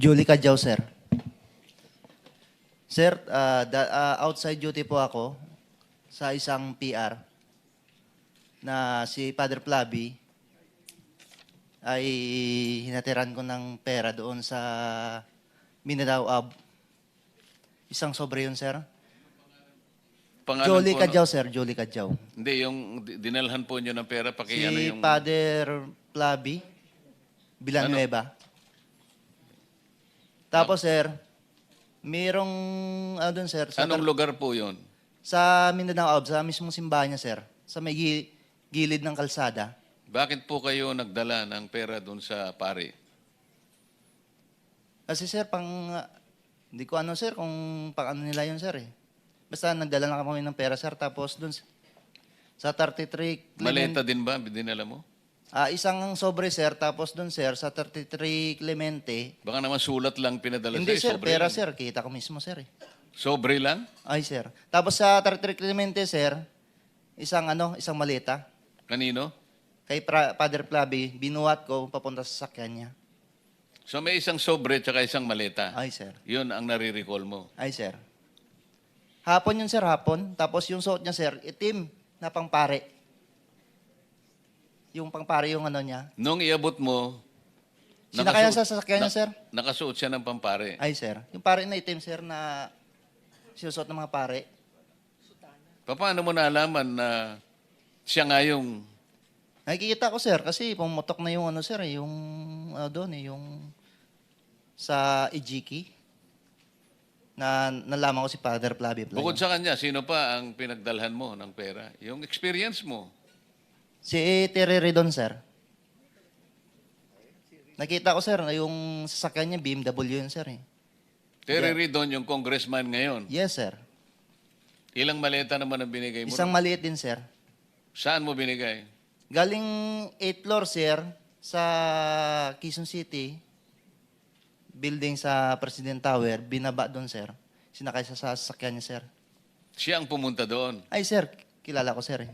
Julie Cadjao, sir. Sir, outside duty po ako sa isang PR na si Father Flavi ay hinatiran ko ng pera doon sa Mindanao Ab. Isang sobre yun, sir. Pangalan Julie po, Cadjao, sir. Julie Cadjao. Hindi, yung dinalhan po nyo ng pera, Si ano yung... Father Flavi Villanueva. Tapos, sir, mayroong, doon, sir, sa, Anong lugar po yun? sa Mindanao Ab, sa mismong simbahan niya, sir, sa may gilid ng kalsada. Bakit po kayo nagdala ng pera doon sa pari? Kasi, sir, hindi ko ano, sir, kung pang ano nila yun, sir, eh. Basta nagdala lang kami ng pera, sir, tapos doon sa 33 Maleta din ba dinala mo? isang sobre, sir, tapos doon, sir, sa 33 Clemente. Baka naman sulat lang pinadala Hindi, sa'yo, sir, sobre pera, lang. sir. Kita ko mismo, sir, eh. Sobre lang? Ay, sir. Tapos sa 33 Clemente, sir, isang maleta. Kanino? Kay Father Flavi, binuhat ko papunta sa sasakyan niya. So may isang sobre tsaka isang maleta. Ay, sir. Yun ang nare-recall mo. Ay, sir. Hapon yun, sir, hapon. Tapos yung suot niya, sir, itim na pangpare. Yung pangpare yung ano niya. Nung iabot mo, Sinakayan sa sasakyan niya, sir? nakasuot siya ng pampare. Ay, sir. Yung pare na itim, sir, na sinusuot ng mga pare. Paano mo nalaman na siya nga yung... Nakikita ko, sir, kasi pumutok na yung ano, sir, yung doon, yung sa Ijiki na nalaman ko si Father Flavi. Bukod sa kanya, sino pa ang pinagdalhan mo ng pera? Yung experience mo. Si Terry Redon, sir. Nakita ko, sir, na yung sasakyan niya, BMW yun, sir. Eh. Terry Ridon, yung congressman ngayon. Yes, sir. Ilang maleta naman ang binigay mo? Isang maliit din, sir. Saan mo binigay? Galing 8th floor, sir, sa Quezon City, building sa President Tower, binaba doon, sir. Sinakay sa sasakyan niya, sir. Siya ang pumunta doon. Ay, sir, kilala ko, sir. Eh.